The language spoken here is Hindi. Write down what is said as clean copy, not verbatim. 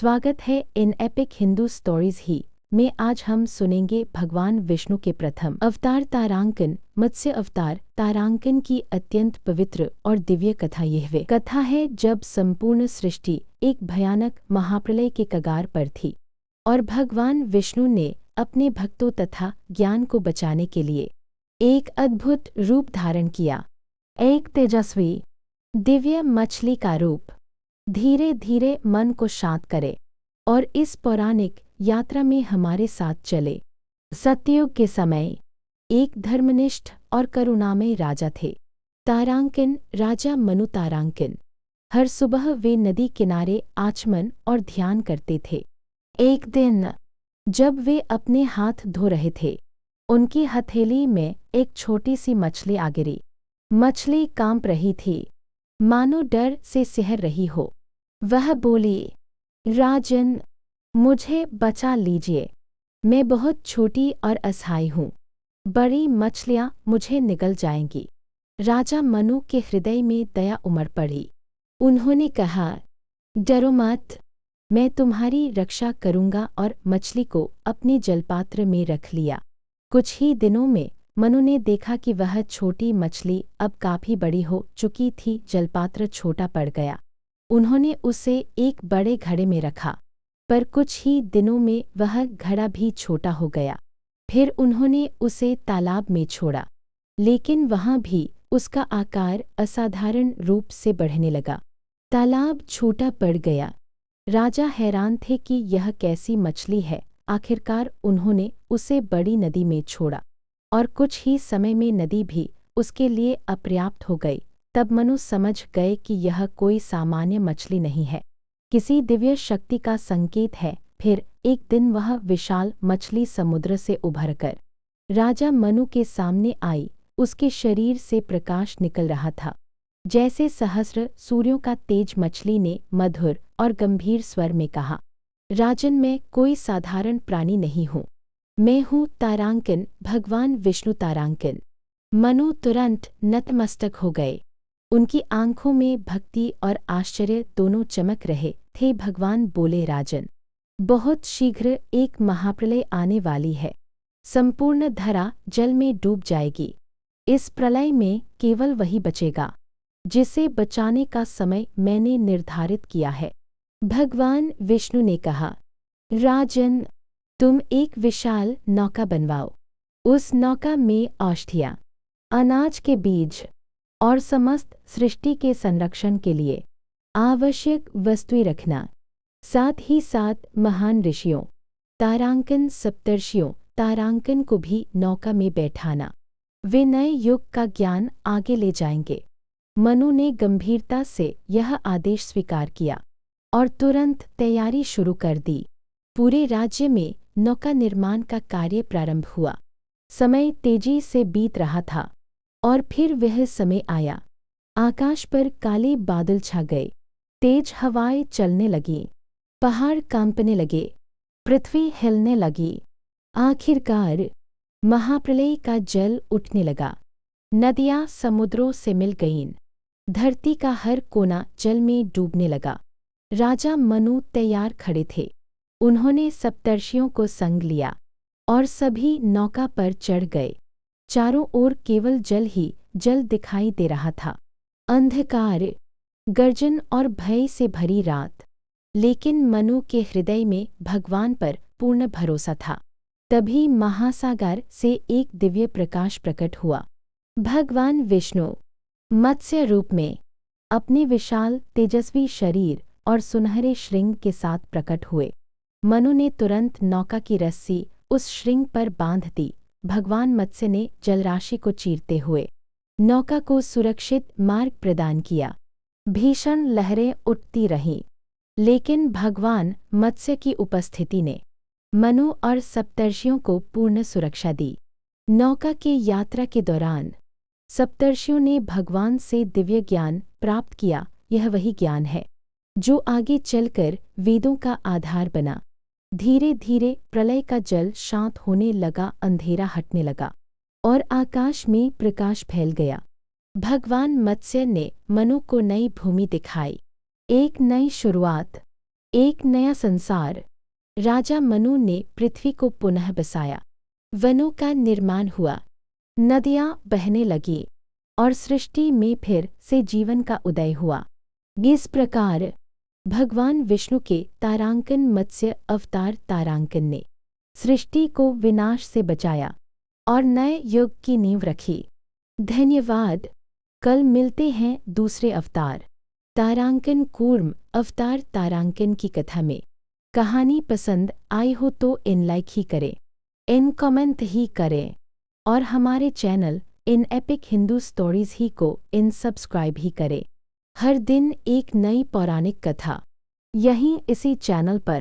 स्वागत है इन एपिक हिंदू स्टोरीज ही में। आज हम सुनेंगे भगवान विष्णु के प्रथम अवतार तारांकन, मत्स्य अवतार तारांकन की अत्यंत पवित्र और दिव्य कथा। यह वे कथा है जब संपूर्ण सृष्टि एक भयानक महाप्रलय के कगार पर थी और भगवान विष्णु ने अपने भक्तों तथा ज्ञान को बचाने के लिए एक अद्भुत रूप धारण किया। एक तेजस्वी दिव्य मछली का रूप। धीरे धीरे मन को शांत करे और इस पौराणिक यात्रा में हमारे साथ चले। सतयुग के समय एक धर्मनिष्ठ और करुणामय राजा थे, तारांकन, राजा मनु तारांकन। हर सुबह वे नदी किनारे आचमन और ध्यान करते थे। एक दिन जब वे अपने हाथ धो रहे थे, उनकी हथेली में एक छोटी सी मछली आ गिरी। मछली कांप रही थी, मानो डर से सिहर रही हो। वह बोली, राजन, मुझे बचा लीजिए, मैं बहुत छोटी और असहाय हूँ। बड़ी मछलियाँ मुझे निगल जाएंगी। राजा मनु के हृदय में दया उमड़ पड़ी। उन्होंने कहा, डरो मत, मैं तुम्हारी रक्षा करूँगा, और मछली को अपने जलपात्र में रख लिया। कुछ ही दिनों में मनु ने देखा कि वह छोटी मछली अब काफी बड़ी हो चुकी थी। जलपात्र छोटा पड़ गया। उन्होंने उसे एक बड़े घड़े में रखा, पर कुछ ही दिनों में वह घड़ा भी छोटा हो गया। फिर उन्होंने उसे तालाब में छोड़ा, लेकिन वहाँ भी उसका आकार असाधारण रूप से बढ़ने लगा। तालाब छोटा पड़ गया। राजा हैरान थे कि यह कैसी मछली है। आखिरकार उन्होंने उसे बड़ी नदी में छोड़ा और कुछ ही समय में नदी भी उसके लिए अपर्याप्त हो गई। तब मनु समझ गए कि यह कोई सामान्य मछली नहीं है, किसी दिव्य शक्ति का संकेत है। फिर एक दिन वह विशाल मछली समुद्र से उभरकर राजा मनु के सामने आई। उसके शरीर से प्रकाश निकल रहा था, जैसे सहस्र सूर्यों का तेज। मछली ने मधुर और गंभीर स्वर में कहा, राजन, मैं कोई साधारण प्राणी नहीं हूँ, मैं हूँ तारांकन, भगवान विष्णु तारांकन। मनु तुरंत नतमस्तक हो गए। उनकी आंखों में भक्ति और आश्चर्य दोनों चमक रहे थे। भगवान बोले, राजन, बहुत शीघ्र एक महाप्रलय आने वाली है। संपूर्ण धरा जल में डूब जाएगी। इस प्रलय में केवल वही बचेगा जिसे बचाने का समय मैंने निर्धारित किया है। भगवान विष्णु ने कहा, राजन, तुम एक विशाल नौका बनवाओ। उस नौका में औषधियाँ, अनाज के बीज और समस्त सृष्टि के संरक्षण के लिए आवश्यक वस्तुएं रखना। साथ ही साथ महान ऋषियों, तारांकन सप्तर्षियों, तारांकन को भी नौका में बैठाना। वे नए युग का ज्ञान आगे ले जाएंगे। मनु ने गंभीरता से यह आदेश स्वीकार किया और तुरंत तैयारी शुरू कर दी। पूरे राज्य में नौका निर्माण का कार्य प्रारंभ हुआ। समय तेजी से बीत रहा था और फिर वह समय आया। आकाश पर काले बादल छा गए, तेज हवाएं चलने लगीं, पहाड़ कांपने लगे, पृथ्वी हिलने लगी। आखिरकार महाप्रलय का जल उठने लगा। नदियाँ समुद्रों से मिल गईं। धरती का हर कोना जल में डूबने लगा। राजा मनु तैयार खड़े थे। उन्होंने सप्तर्षियों को संग लिया और सभी नौका पर चढ़ गए। चारों ओर केवल जल ही जल दिखाई दे रहा था। अंधकार, गर्जन और भय से भरी रात, लेकिन मनु के हृदय में भगवान पर पूर्ण भरोसा था। तभी महासागर से एक दिव्य प्रकाश प्रकट हुआ। भगवान विष्णु मत्स्य रूप में अपने विशाल तेजस्वी शरीर और सुनहरे श्रृंग के साथ प्रकट हुए। मनु ने तुरंत नौका की रस्सी उस श्रृंग पर बांध दी। भगवान मत्स्य ने जलराशि को चीरते हुए नौका को सुरक्षित मार्ग प्रदान किया। भीषण लहरें उठती रहीं, लेकिन भगवान मत्स्य की उपस्थिति ने मनु और सप्तर्षियों को पूर्ण सुरक्षा दी। नौका की यात्रा के दौरान सप्तर्षियों ने भगवान से दिव्य ज्ञान प्राप्त किया। यह वही ज्ञान है जो आगे चलकर वेदों का आधार बना। धीरे धीरे प्रलय का जल शांत होने लगा, अंधेरा हटने लगा और आकाश में प्रकाश फैल गया। भगवान मत्स्य ने मनु को नई भूमि दिखाई, एक नई शुरुआत, एक नया संसार। राजा मनु ने पृथ्वी को पुनः बसाया। वनों का निर्माण हुआ, नदियाँ बहने लगीं और सृष्टि में फिर से जीवन का उदय हुआ। इस प्रकार भगवान विष्णु के तारांकन मत्स्य अवतार तारांकन ने सृष्टि को विनाश से बचाया और नए युग की नींव रखी। धन्यवाद। कल मिलते हैं दूसरे अवतार तारांकन कूर्म अवतार तारांकन की कथा में। कहानी पसंद आई हो तो इन लाइक ही करें, इन कमेंट ही करें और हमारे चैनल इन एपिक हिंदू स्टोरीज ही को इन सब्सक्राइब ही करें। हर दिन एक नई पौराणिक कथा यहीं इसी चैनल पर